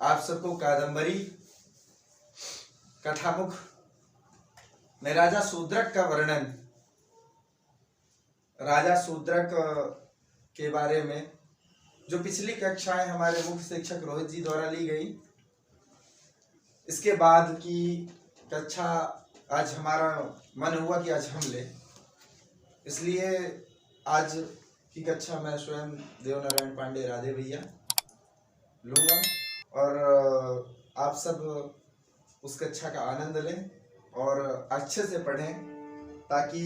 आप सबको कादंबरी कथामुख में राजा शूद्रक का वर्णन, राजा शूद्रक के बारे में जो पिछली कक्षाएं हमारे मुख्य शिक्षक रोहित जी द्वारा ली गई, इसके बाद की कक्षा आज हमारा मन हुआ कि आज हम ले, इसलिए आज की कक्षा मैं स्वयं देवनारायण पांडे राधे भैया लूँगा और आप सब उस कक्षा का आनंद लें और अच्छे से पढ़ें, ताकि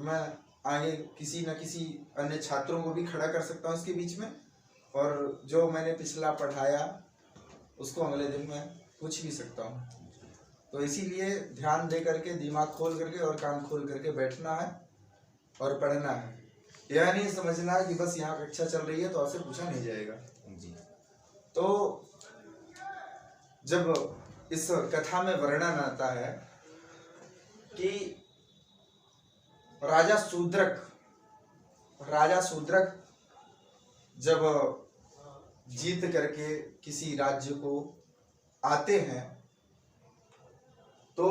मैं आगे किसी न किसी अन्य छात्रों को भी खड़ा कर सकता हूँ इसके बीच में, और जो मैंने पिछला पढ़ाया उसको अगले दिन मैं पूछ भी सकता हूँ। तो इसीलिए ध्यान दे करके, दिमाग खोल करके और कान खोल करके बैठना है और पढ़ना है। यह नहीं समझना है कि बस यहाँ कक्षा चल रही है तो आपसे पूछा नहीं जाएगा जी। तो जब इस कथा में वर्णन आता है कि राजा शूद्रक जब जीत करके किसी राज्य को आते हैं तो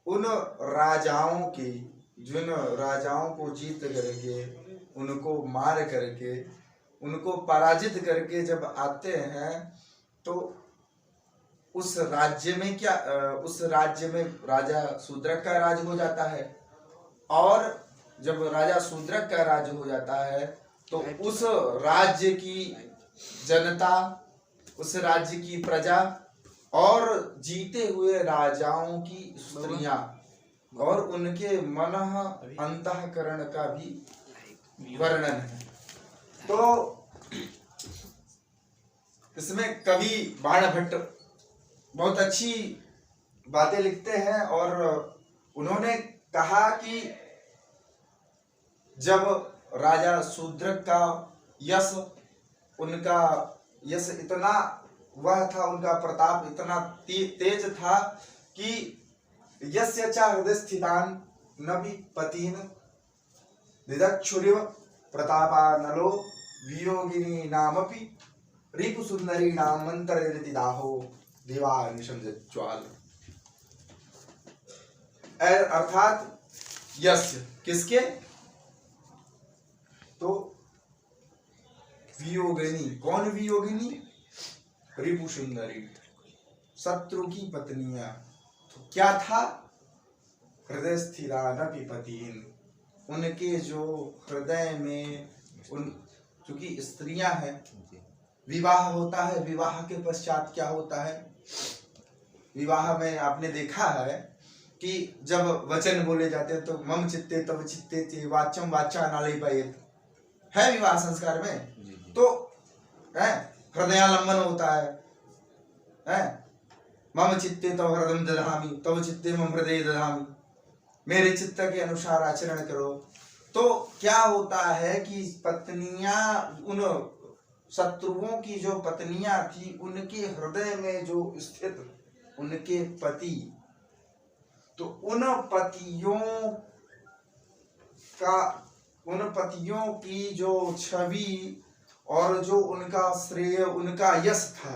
उन राजाओं की, जिन राजाओं को जीत करके, उनको मार करके, उनको पराजित करके जब आते हैं तो उस राज्य में क्या, उस राज्य में राजा शूद्रक का राज हो जाता है। और जब राजा शूद्रक का राज हो जाता है तो उस राज्य की जनता, उस राज्य की प्रजा और जीते हुए राजाओं की स्त्रियां और उनके मन अंतःकरण का भी वर्णन है। तो इसमें कवि बाणभट्ट बहुत अच्छी बातें लिखते हैं और उन्होंने कहा कि जब राजा शूद्रक का यश, उनका यश इतना वह था, उनका प्रताप इतना तेज था कि यस्य च हृदय स्थितान नभि पतीन दिदक्षुरिव प्रतापानलो वियोगिनी नामपि रिपु सुंदरी नाम मंत्रयति दाहो दिवानिशं ज्वाल। अर्थात यस्य किसके, तो वियोगिनी, कौन वियोगिनी, रिपु सुंदरी, शत्रु की पत्नियां। तो क्या था, हृदय स्थिरानपि पतीन, उनके जो हृदय में, उन चूंकि स्त्रियां हैं, विवाह होता है, विवाह के पश्चात क्या होता है, विवाह में आपने देखा है कि जब वचन बोले जाते हैं तो मम चित्ते तव चित्ते ते वाच्यम वाचा नालिपयेत है विवाह संस्कार में। तो हृदयालंबन होता है, मम चित्ते तव हृदयम दधामि तव चित्ते मम हृदय दधामि, मेरे चित्त के अनुसार आचरण करो। तो क्या होता है कि पत्नियां, उन शत्रुओं की जो पत्नियां थी, उनके हृदय में जो स्थित उनके पति, तो उन पतियों की जो छवि और जो उनका श्रेय, उनका यश था,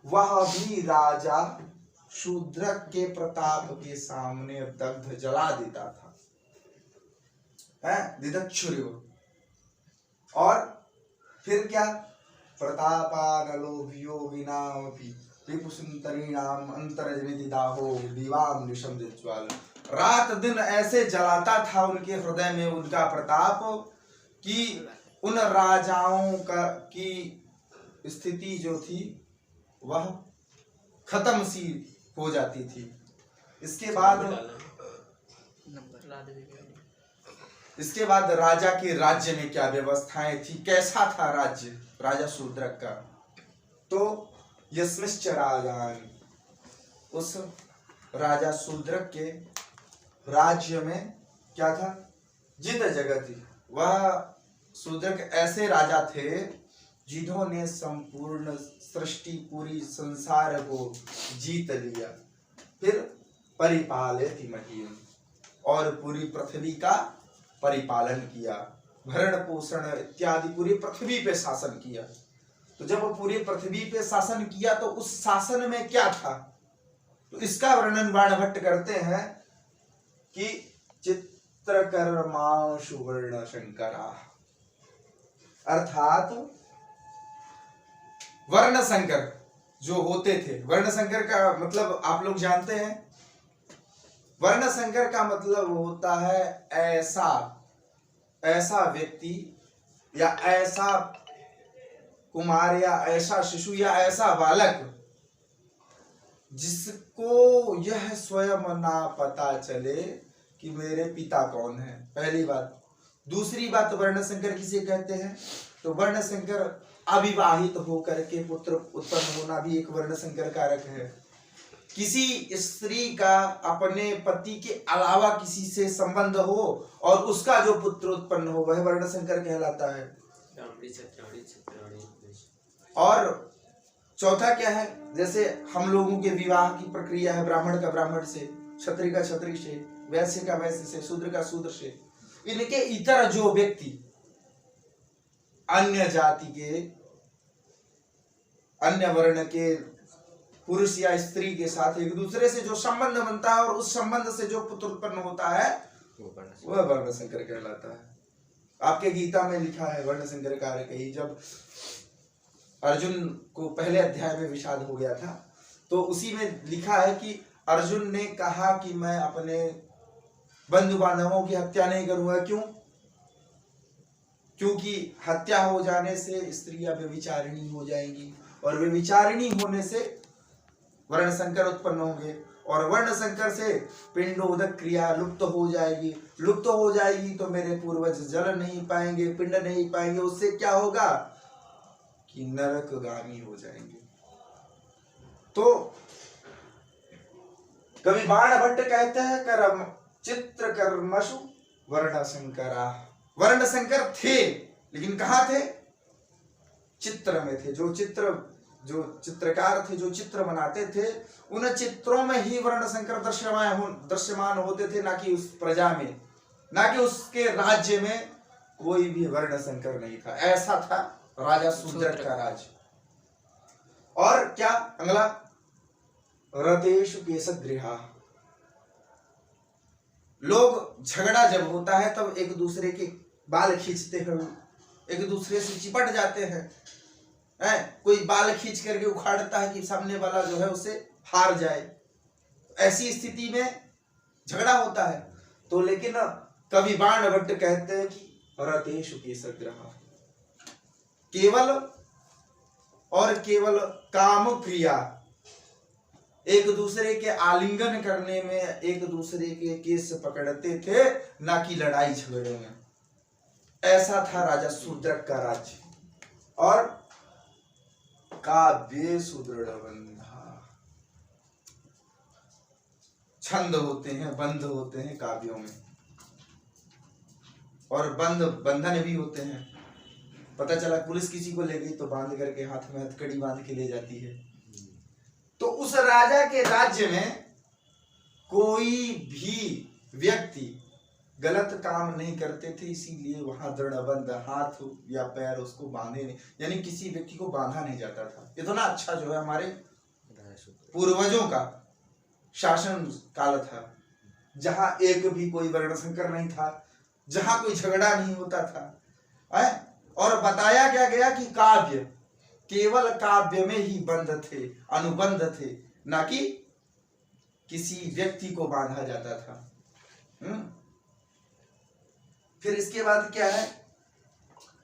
वह भी राजा शूद्रक के प्रताप के सामने दग्ध जला देता था, दिदक्षुरिव। और फिर क्या, प्रतापानलो वियोगिनामपि रिपुसुंदरीणाम अंतरजनिति दाहो दिवाम निशम ज्वाल। रात दिन ऐसे जलाता था उनके हृदय में उनका प्रताप कि उन राजाओं की स्थिति जो थी वह खत्म सी हो जाती थी। इसके बाद राजा के राज्य में क्या व्यवस्थाएं थी, कैसा था राज्य राजा शूद्रक का। तो यस्मिश्च राजान, उस राजा शूद्रक के राज्य में क्या था, जित जगति, वह शूद्रक ऐसे राजा थे जिन्होंने संपूर्ण सृष्टि, पूरी संसार को जीत लिया, फिर परिपालयति महीम, और पूरी पृथ्वी का परिपालन किया, भरण पोषण इत्यादि पूरी पृथ्वी पे शासन किया। तो जब वो पूरी पृथ्वी पे शासन किया तो उस शासन में क्या था, तो इसका वर्णन बाणभट्ट करते हैं कि चित्रकर्माशु वर्ण शंकरा, अर्थात वर्ण शंकर जो होते थे। वर्ण शंकर का मतलब आप लोग जानते हैं, वर्ण शंकर का मतलब होता है ऐसा व्यक्ति या ऐसा कुमार या ऐसा शिशु या ऐसा बालक जिसको यह स्वयं ना पता चले कि मेरे पिता कौन है, पहली बात। दूसरी बात, वर्ण शंकर किसे कहते हैं, तो वर्ण शंकर अविवाहित होकर के पुत्र उत्पन्न होना भी एक वर्ण शंकर कारक है। किसी स्त्री का अपने पति के अलावा किसी से संबंध हो और उसका जो पुत्र उत्पन्न हो वह वर्ण शंकर कहलाता है। और चौथा क्या है, जैसे हम लोगों के विवाह की प्रक्रिया है, ब्राह्मण का ब्राह्मण से, क्षत्रिय का क्षत्रिय से, वैश्य का वैश्य से, शूद्र का शूद्र से। इनके इतर जो व्यक्ति अन्य जाति के, अन्य वर्ण के पुरुष या स्त्री के साथ एक दूसरे से जो संबंध बनता है और उस संबंध से जो पुत्र उत्पन्न होता है वह वर्ण शंकर कहलाता है। आपके गीता में लिखा है वर्ण शंकर कारक ही। जब अर्जुन को पहले अध्याय में विषाद हो गया था तो उसी में लिखा है कि अर्जुन ने कहा कि मैं अपने बंधु बांधवों की हत्या नहीं करूंगा। क्यों? क्योंकि हत्या हो जाने से स्त्रियां व्यभिचारिणी हो जाएंगी और व्यभिचारिणी होने से वर्ण संकर उत्पन्न होंगे और वर्ण संकर से पिंडोदक क्रिया लुप्त हो जाएगी। लुप्त हो जाएगी तो मेरे पूर्वज जल नहीं पाएंगे, पिंड नहीं पाएंगे। उससे क्या होगा कि नरकगामी हो जाएंगे। तो कवि बाणभट्ट कहते हैं कर्म चित्रकर्मसु वर्ण शंकरा। वर्ण शंकर थे लेकिन कहां थे? चित्र में थे। जो चित्रकार थे, जो चित्र बनाते थे, उन चित्रों में ही वर्ण शंकर दृश्यमान होते थे, ना कि उस प्रजा में, ना कि उसके राज्य में कोई भी वर्ण शंकर नहीं था। ऐसा था राजा सुदृढ़ का राज। और क्या अगला, रतेषु केशगृहा। लोग झगड़ा जब होता है तब एक दूसरे के बाल खींचते हैं, एक दूसरे से चिपट जाते हैं। कोई बाल खींच करके उखाड़ता है कि सामने वाला जो है उसे हार जाए। ऐसी स्थिति में झगड़ा होता है। तो लेकिन कवि बाणभट्ट कहते हैं कि रतेषु केशगृहा, केवल और केवल काम क्रिया, एक दूसरे के आलिंगन करने में एक दूसरे के केस पकड़ते थे, ना कि लड़ाई झगड़े में। ऐसा था राजा सुदृढ़ का राज्य। और काव्य सुदृढ़ बंधा, छंद होते हैं, बंध होते हैं काव्यों में, और बंधन भी होते हैं। पता चला पुलिस किसी को ले गई तो बांध करके हाथ में हथकड़ी बांध के ले जाती है। तो उस राजा के राज्य में कोई भी व्यक्ति गलत काम नहीं करते थे, इसीलिए वहां दृढ़बंध हाथ या पैर उसको बांधे नहीं, यानी किसी व्यक्ति को बांधा नहीं जाता था। इतना अच्छा जो है हमारे पूर्वजों का शासन काल था, जहां एक भी कोई वर्ण संकर नहीं था, जहां कोई झगड़ा नहीं होता था। और बताया क्या गया कि काव्य, केवल काव्य में ही बंध थे, अनुबंध थे, ना कि किसी व्यक्ति को बांधा जाता था। फिर इसके बाद क्या है,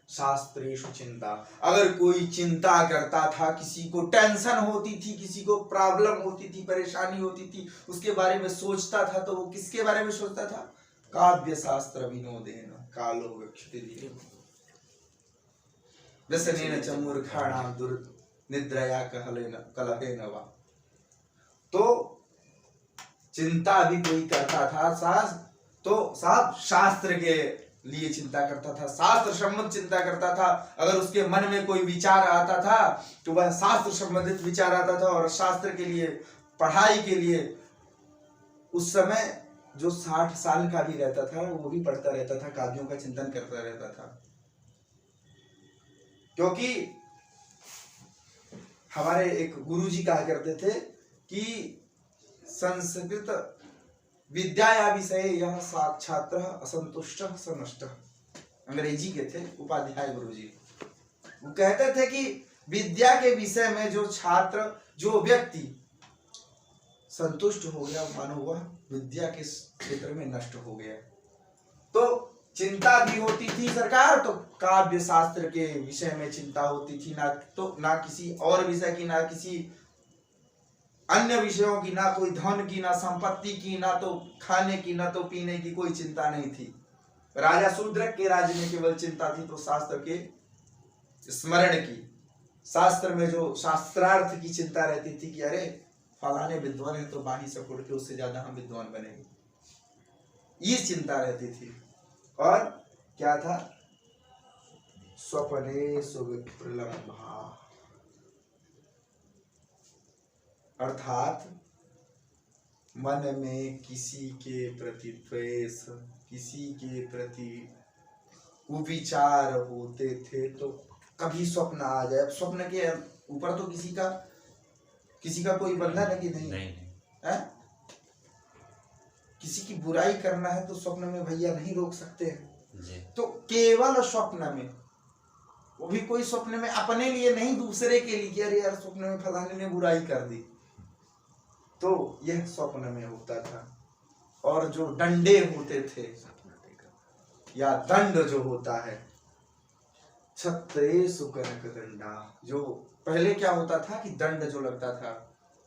शास्त्रेषु चिंता। अगर कोई चिंता करता था, किसी को टेंशन होती थी, किसी को प्रॉब्लम होती थी, परेशानी होती थी, उसके बारे में सोचता था, तो वो किसके बारे में सोचता था? काव्य शास्त्र विनोदेन कालो गच्छति धीरे व्यसनेन च मूर्खाणां दुर्निद्रया कलहेन वा। तो चिंता भी कोई करता था तो साहब शास्त्र के लिए चिंता करता था, शास्त्र संबंधित चिंता करता था। अगर उसके मन में कोई विचार आता था तो वह शास्त्र संबंधित विचार आता था, और शास्त्र के लिए, पढ़ाई के लिए उस समय जो 60 साल का भी रहता था वो भी पढ़ता रहता था, काव्यों का चिंतन करता रहता था। क्योंकि हमारे एक गुरुजी कहा करते थे कि संस्कृत विद्या विषय यह छात्र असंतुष्ट स नष्ट। अंग्रेजी के थे, उपाध्याय गुरुजी। वो कहते थे कि विद्या के विषय में जो छात्र, जो व्यक्ति संतुष्ट हो गया, मानो वह विद्या के क्षेत्र में नष्ट हो गया। तो चिंता भी होती थी सरकार, तो काव्य शास्त्र के विषय में चिंता होती थी, ना किसी और विषय की, ना किसी अन्य विषयों की, ना कोई धन की, ना संपत्ति की, ना तो खाने की, ना तो पीने की कोई चिंता नहीं थी। राजा शूद्रक के राज्य में केवल चिंता थी तो शास्त्र के स्मरण की, शास्त्र में जो शास्त्रार्थ की चिंता रहती थी कि अरे फलाने विद्वान है तो बाही सकुड़ के उससे ज्यादा हम विद्वान बनेंगे, ये चिंता रहती थी। और क्या था? स्वप्ने सुविप्रलम्भा, अर्थात मन में किसी के प्रति द्वेष, किसी के प्रति कुविचार होते थे तो कभी स्वप्न आ जाए। स्वप्न के ऊपर तो किसी का कोई बंधन है कि नहीं है? किसी की बुराई करना है तो स्वप्न में भैया नहीं रोक सकते हैं। तो केवल स्वप्न में, वो भी कोई स्वप्न में अपने लिए नहीं, दूसरे के लिए, अरे यार स्वप्न में फलाने ने बुराई कर दी, तो यह स्वप्न में होता था। और जो डंडे होते थे या दंड जो होता है, छत्रेषु कनक दंडा, जो पहले क्या होता था कि दंड जो लगता था,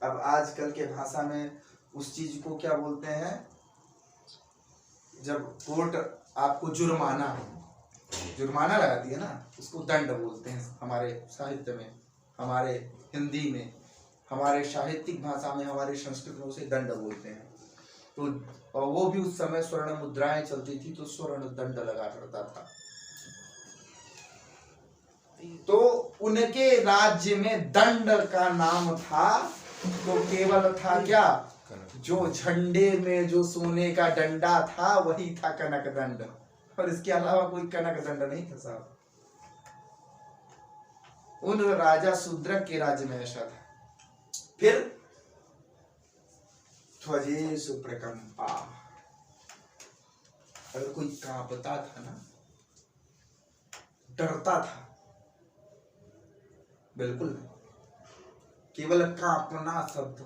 अब आजकल के भाषा में उस चीज को क्या बोलते हैं, जब कोर्ट आपको जुर्माना लगाती है ना, उसको दंड बोलते हैं। हमारे साहित्य में, हमारे हिंदी में, हमारे साहित्यिक भाषा में, हमारे संस्कृत में उसे दंड बोलते हैं। तो वो भी उस समय स्वर्ण मुद्राएं चलती थी, तो स्वर्ण दंड लगा करता था। तो उनके राज्य में दंड का नाम था, तो केवल था क्या, जो झंडे में जो सोने का डंडा था वही था कनक दंड, और इसके अलावा कोई कनक दंड नहीं था साहब। उन राजा शूद्रक के राज्य में ऐसा था। फिर ध्वजेषु प्रकंपा, अगर कोई कांपता था ना, डरता था, बिल्कुल केवल कांपना शब्द,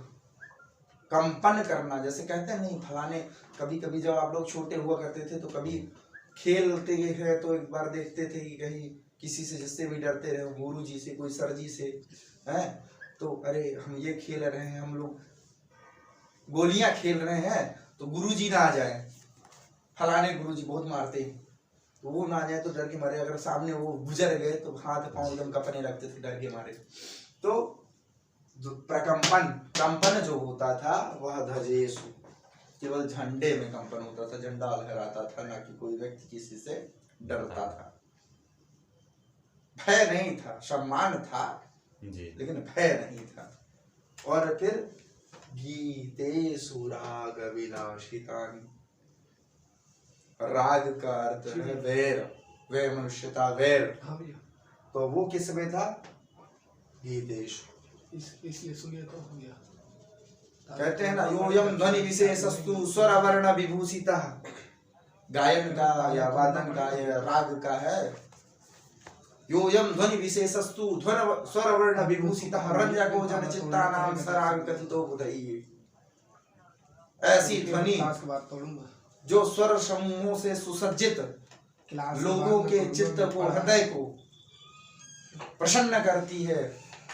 कंपन करना, जैसे कहते हैं नहीं फलाने, कभी कभी जब आप लोग छोटे हुआ करते थे तो कभी खेलते हैं तो एक बार देखते थे कि कहीं किसी से, जिससे भी डरते रहे, गुरु जी से, कोई सर जी से, हैं, तो अरे हम ये खेल रहे हैं, हम लोग गोलियां खेल रहे हैं, तो गुरु जी ना आ जाए, फलाने गुरु जी बहुत मारते हैं, तो वो ना आ जाए तो डर के मारे, अगर सामने वो गुजर गए तो हाथ पांव एकदम कपने लगते थे डर के मारे। तो कंपन जो होता था वह ध्वजेषु, केवल झंडे में कंपन होता था, झंडा लहराता था, ना कि कोई व्यक्ति किसी से डरता था। भय नहीं था, सम्मान था लेकिन भय नहीं था। और फिर गीतेषु राग विलासितानि, राग का अर्थ है वैर, वैर मनुष्यता, वैर, तो वो किस में था? गीतेषु। इसलिए सुनिए तो हो गया, कहते हैं ना, योयम ध्वनि विशेषस्तु स्वर वर्ण विभूषितः, गायन का या वादन का या राग का है। योयम ध्वनि विशेषस्तु स्वर वर्ण विभूषितः, रंजको जन चित्तानां सराग कथितो बुधैः। ऐसी ध्वनि जो स्वर समूहों से सुसज्जित लोगों के चित्त को, हृदय को प्रसन्न करती है,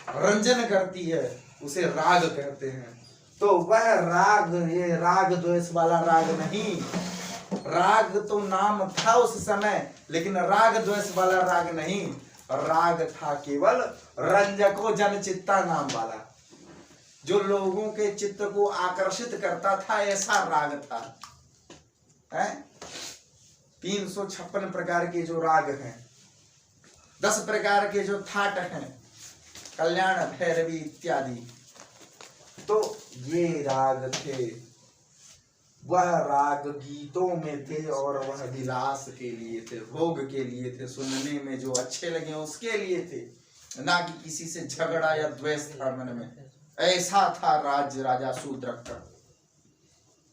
रंजन करती है, उसे राग कहते हैं। तो वह राग, ये राग द्वेष वाला राग नहीं, राग तो नाम था उस समय, लेकिन राग द्वेष वाला राग नहीं, राग था केवल रंजको जन चित्ता नाम वाला, जो लोगों के चित्त को आकर्षित करता था, ऐसा राग था। 356 प्रकार के जो राग हैं, 10 प्रकार के जो थाट हैं, कल्याण, भैरवी इत्यादि, तो ये राग थे। वह राग गीतों में थे और वह विलास के लिए थे, भोग के लिए थे, सुनने में जो अच्छे लगे उसके लिए थे। ना कि किसी से झगड़ा या द्वेष था मन में। ऐसा था राज्य राजा शूद्रक का।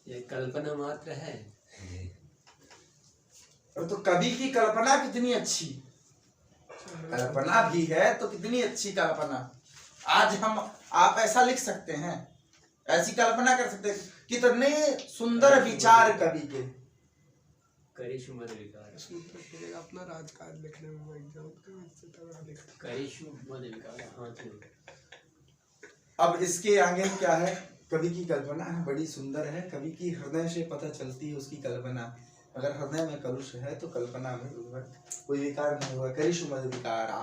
ये कल्पना मात्र है। और तो कवि की कल्पना कितनी अच्छी, कल्पना भी है तो कितनी अच्छी कल्पना। आज हम आप ऐसा लिख सकते हैं, ऐसी कल्पना कर सकते हैं, कितने सुंदर विचार कवि के। करिशु मद विकार, इसमें तो पड़ेगा अपना राजकाज लिखने में वो एग्जाम के इससे तगड़ा लिखता। करिशु मद विकार। हाँ ठीक। अब इसके आगे क्या है, कवि की कल्पना है, बड़ी सुंदर है। कवि की हृदय से पता चलती है उसकी कल्पना। अगर हृदय में कलुष है तो कल्पना में कोई विकार नहीं हुआ। करिशु मद विकारा,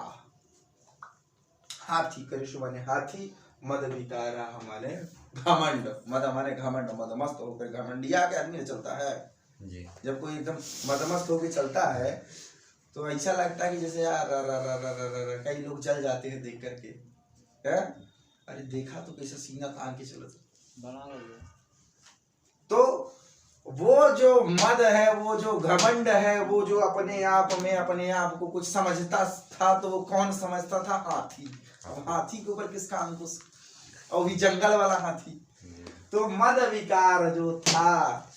हाथी, करिशु माने हाथी, मद विकारा हमारे घमंड, मद हमारे घमंड, मदमस्त होकर घमंडिया के आदमी चलता है जी। जब कोई एकदम मदमस्त होकर चलता है तो ऐसा लगता है कि जैसे यार कई लोग जल जाते हैं देख करके, है? अरे देखा तो कैसे सीना तान के चलता। तो वो जो मद है, वो जो घमंड है, वो जो अपने आप में अपने आप को कुछ समझता था, तो वो कौन समझता था? हाथी। अब हाथी के ऊपर किसका अंकुश, और भी जंगल वाला हाथी। तो मद विकार जो था,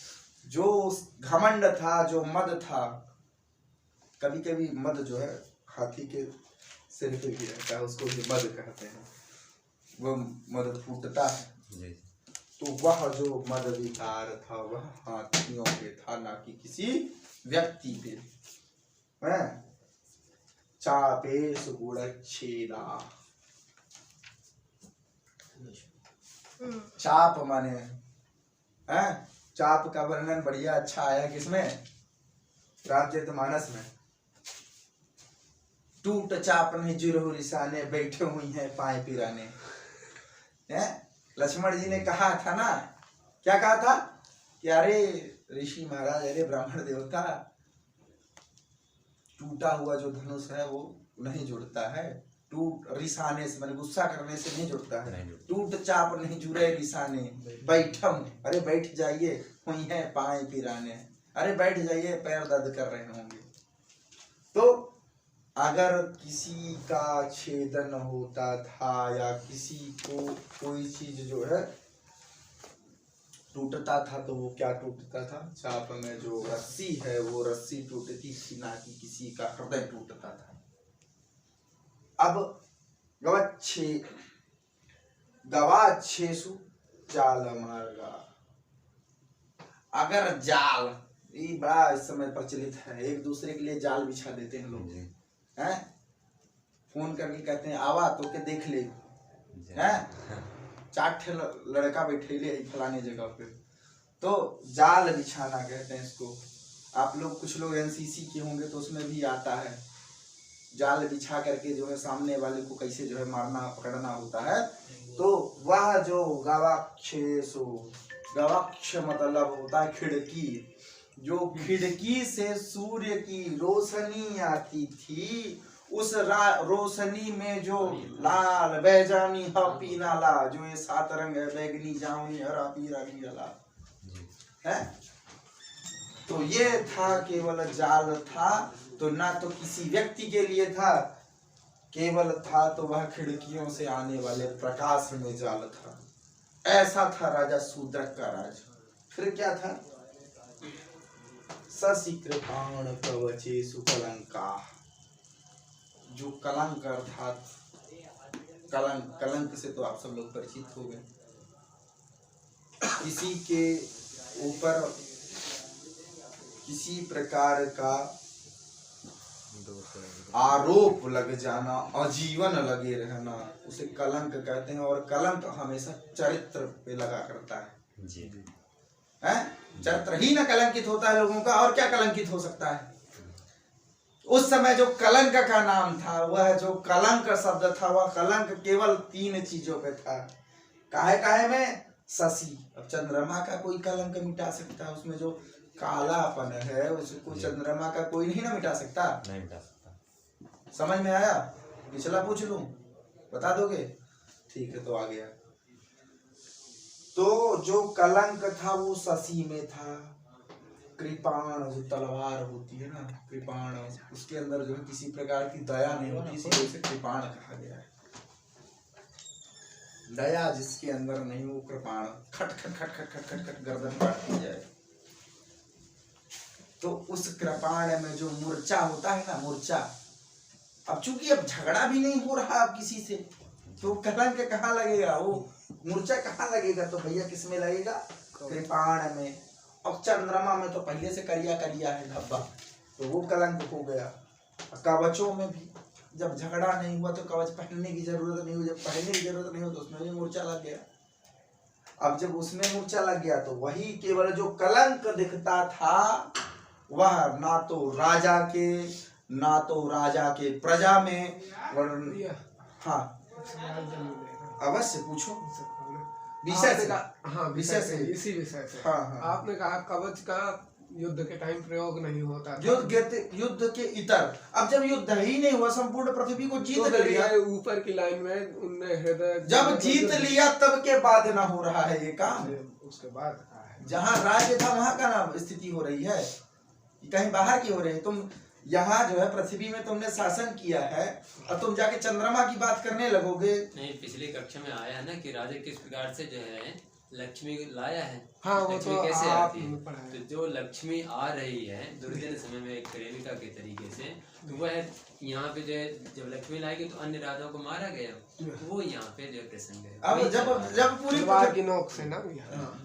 जो घमंड था, जो मद था, कभी कभी मद जो है हाथी के सिर पे भी रहता है, उसको भी मद कहते हैं। वो मद फूटता है, तो वह जो मद विकार था वह हाथियों पे था, ना कि किसी व्यक्ति पे। चापेश गुणच्छेदा, चाप माने है, चाप का वर्णन बढ़िया अच्छा आया किसमें? रामचरितमानस में। टूट चाप नहीं जुरहु रिसाने, बैठे हुई हैं पाए पिराने। लक्ष्मण जी ने कहा था ना, क्या कहा था कि अरे ऋषि महाराज, अरे ब्राह्मण देवता, टूटा हुआ जो धनुष है वो नहीं जुड़ता है। टूट रिसाने से मैंने गुस्सा करने से नहीं जुड़ता है। टूट चाप नहीं जुड़े रिसाने, बैठम, अरे बैठ जाइए, हुई है पाए पिराने, अरे बैठ जाइए, पैर दर्द कर रहे होंगे। तो अगर किसी का छेदन होता था या किसी को कोई चीज जो है टूटता था, तो वो क्या टूटता था? चाप में जो रस्सी है वो रस्सी टूटती थी, ना कि किसी का हृदय टूटता था। अब गवाच्छेसु जाल मार्गा, अगर जाल, ये बड़ा इस समय प्रचलित है, एक दूसरे के लिए जाल बिछा देते हैं लोग, हैं? फोन करके कहते हैं आवा तो के देख ले, हैं? 4 लड़का बैठे ले फलाने जगह पे, तो जाल बिछाना कहते हैं इसको। आप लोग कुछ लोग एनसीसी के होंगे तो उसमें भी आता है, जाल बिछा करके जो है सामने वाले को कैसे जो है मारना पकड़ना होता है। तो वह जो गवाक्षेसु, गवाक्ष मतलब होता है खिड़की, जो खिड़की से सूर्य की रोशनी आती थी, उस रोशनी में जो लाल बैजानी पीला ला, जो ये 7 रंग है, बैगनी जामुनी हरा पीला नीला है, तो ये था केवल जाल था। तो ना तो किसी व्यक्ति के लिए था, केवल था तो वह खिड़कियों से आने वाले प्रकाश में जाल था। ऐसा था राजा शूद्रक का राज। फिर क्या था? सशिकृपाण कवचेषु कलंका, जो कलंक अर्थात कलंक, कलंक से तो आप सब लोग परिचित हो गए। किसी के ऊपर किसी प्रकार का आरोप लग जाना, आजीवन लगे रहना, उसे कलंक कहते हैं। और कलंक हमेशा चरित्र पे लगा करता है जी, है? चरित्र ही न कलंकित होता है लोगों का, और क्या कलंकित हो सकता है? उस समय जो कलंक का नाम था, वह जो कलंक शब्द था, वह कलंक केवल 3 चीजों पे था। काहे काहे में? शशि, अब चंद्रमा का कोई कलंक मिटा सकता है? उसमें जो कालापन है उसको चंद्रमा का कोई नहीं ना मिटा सकता, नहीं मिटा सकता। समझ में आया? पिछला पूछ लूं, बता दोगे? ठीक है, तो आ गया। तो जो कलंक था वो शशि में था, कृपाण जो तलवार होती है ना, कृपाण, उसके अंदर जो है किसी प्रकार की दया नहीं होती, इसलिए उसे कृपाण कहा गया है। दया जिसके अंदर नहीं वो कृपाण, खट खट खट खट खट खट खट गर्दन काटती जाए। तो उस कृपाण में जो मूर्छा होता है ना, मूर्छा, अब चूंकि अब झगड़ा भी नहीं हो रहा अब किसी से, तो कलंक कहाँ लगेगा, वो मूर्छा कहाँ लगेगा, तो भैया किस में लगेगा, कृपाण में। और चंद्रमा में तो पहले से करिया करिया है धब्बा, तो वो कलंक हो गया। कवचों में भी जब झगड़ा नहीं हुआ तो कवच पहनने की जरूरत नहीं हुई, जब पहनने की जरूरत नहीं हुई तो उसमें भी मूर्छा लग गया। अब जब उसमें मूर्छा लग गया तो वही केवल जो कलंक दिखता था वह ना तो राजा के प्रजा में वर्ण। हाँ अवश्य पूछो विषय से। हाँ विषय से, इसी विषय से। हाँ, हाँ। आपने कहा कवच का युद्ध के टाइम प्रयोग नहीं होता था। युद्ध के इतर, अब जब युद्ध ही नहीं हुआ, संपूर्ण पृथ्वी को जीत लिया, ऊपर की लाइन में उनने हृदय जब जीत लिया तब के बाद ना हो रहा है ये काम, उसके बाद कहा है जहाँ राज्य था वहां का ना स्थिति हो रही है, कहीं बाहर की हो रही है। तुम यहाँ जो है पृथ्वी में तुमने शासन किया है और तुम जाके चंद्रमा की बात करने लगोगे। नहीं, पिछली कक्षा में आया है ना कि राजा किस प्रकार से जो है लक्ष्मी लाया है। हाँ, वो लक्ष्मी तो कैसे आप आती है, पढ़ाए। तो जो लक्ष्मी आ रही है दुर्दिन समय में एक प्रेमिका के तरीके से, तो वह यहाँ पे जो है जब लक्ष्मी लाएगी तो अन्य राजाओं को मारा गया, तो वो यहाँ पे जो है प्रसंग है। अब जब पूरी तलवार की नोक से ना,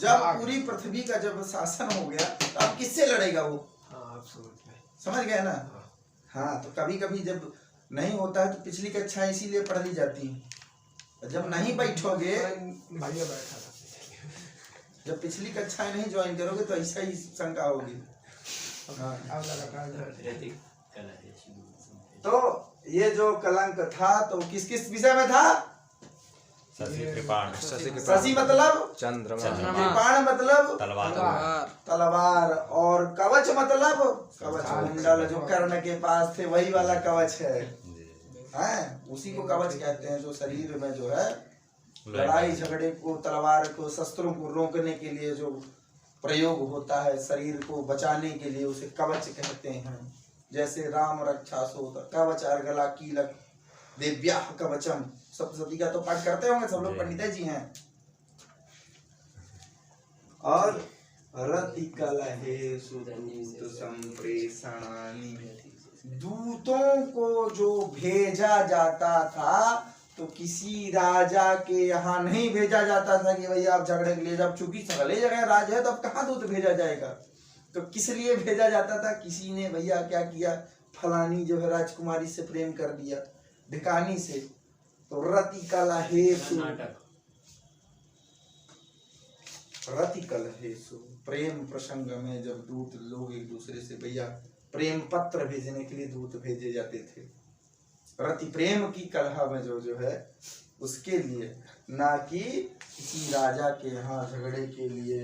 जब पूरी पृथ्वी का जब शासन हो गया तो अब किससे लड़ेगा वो, आप समझ गए ना। हाँ, तो कभी कभी जब नहीं होता है तो पिछली कक्षा इसीलिए पढ़ ली जाती है। जब नहीं बैठोगे, भैया बैठा था, जब पिछली कक्षाएं नहीं ज्वाइन करोगे तो ऐसा ही शंका होगी। हाँ। तो ये जो कलंक था तो किस किस विषय में था, शशि मतलब चंद्रमा, कृपाण मतलब तलवार, और कवच मतलब कवच कुंडल जो कर्ण के पास थे वही वाला कवच है, हैं? उसी को कवच कहते हैं, जो शरीर में जो है लड़ाई झगड़े को, तलवार को, शस्त्रों को रोकने के लिए जो प्रयोग होता है, शरीर को बचाने के लिए उसे कवच कहते हैं। जैसे राम रक्षा सो कवच अर्गला कीलक देव्या कवचम, सप्तशती का तो पाठ करते होंगे सब लोग, पंडित जी हैं। और रतिकलहे सुदूत संप्रेषणानि, दूतों को जो भेजा जाता था तो किसी राजा के यहाँ नहीं भेजा जाता था कि भैया आप झगड़े के लिए, जब चूंकि सगले जगह राज है तो अब कहाँ दूत भेजा जाएगा, तो किस लिए भेजा जाता था, किसी ने भैया क्या किया, फलानी जो है राजकुमारी से प्रेम कर दिया, ढिकानी से, तो रतिकलहेषु, रतिकलहेषु प्रेम प्रसंग में जब दूत लोग एक दूसरे से भैया प्रेम पत्र भेजने के लिए दूत भेजे जाते थे, रति प्रेम की कलह में जो है उसके लिए, ना कि किसी राजा के यहाँ झगड़े के लिए।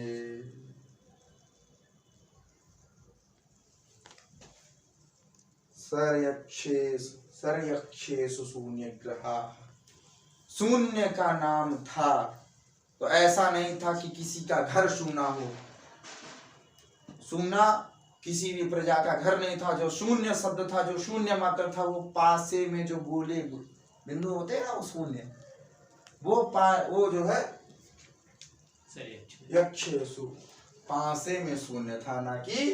सर्यक्षेषु शून्य ग्रहा, शून्य का नाम था, तो ऐसा नहीं था कि किसी का घर सूना हो, सूना किसी भी प्रजा का घर नहीं था। जो शून्य शब्द था, जो शून्य मात्र था, वो पासे में जो गोले बिंदु होते हैं ना, वो शून्य, वो जो है यक्षेषु, पासे में शून्य था, ना कि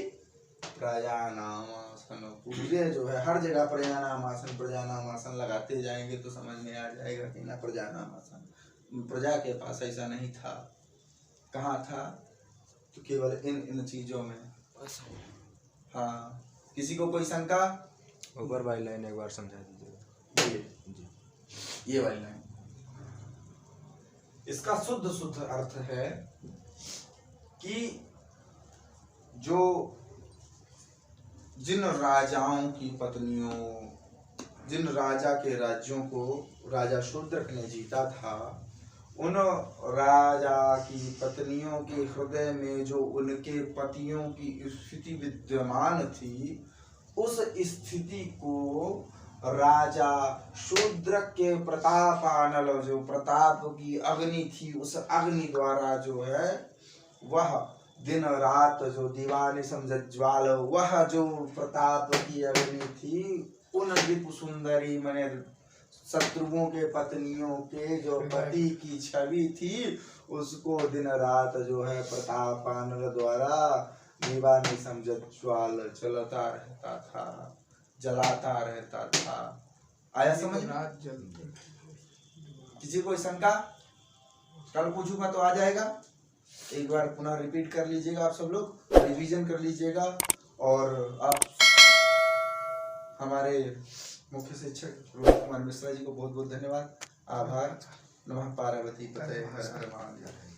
प्रजानामासन। पूरे जो है हर जगह प्रजानामासन प्रजानामासन लगाते जाएंगे तो समझ में आ जाएगा कि ना प्रजानामासन, प्रजा के पास ऐसा नहीं था। कहाँ था, तो केवल इन चीजों में। हाँ, किसी को कोई शंका, ऊपर वाली लाइन एक बार समझा दीजिएगा। ये वाली लाइन, इसका शुद्ध अर्थ है कि जो जिन राजाओं की पत्नियों, जिन राजा के राज्यों को राजा शूद्रक ने जीता था, उन राजा की पत्नियों के हृदय में जो उनके पतियों की स्थिति विद्यमान थी, उस स्थिति को राजा शूद्रक के प्रतापानल, जो प्रताप की अग्नि थी, उस अग्नि द्वारा जो है वह दिन रात जो दीवानी समझज्वाल, वह जो प्रताप की अग्नि थी, उन रिपु सुंदरी मने शत्रुओं के पत्नियों के जो पति की छवि थी, उसको दिन रात जो है प्रतापानल द्वारा दीवानी समझज्वाल चलता रहता था, जलाता रहता था। आया समझ? रात जलते किसी को शंका? कल पूछूंगा तो आ जाएगा। एक बार पुनः रिपीट कर लीजिएगा, आप सब लोग रिवीजन कर लीजिएगा। और आप हमारे मुख्य शिक्षक रोहित कुमार मिश्रा जी को बहुत बहुत धन्यवाद, आभार। नमः पार्वती पते हर हर महादेव।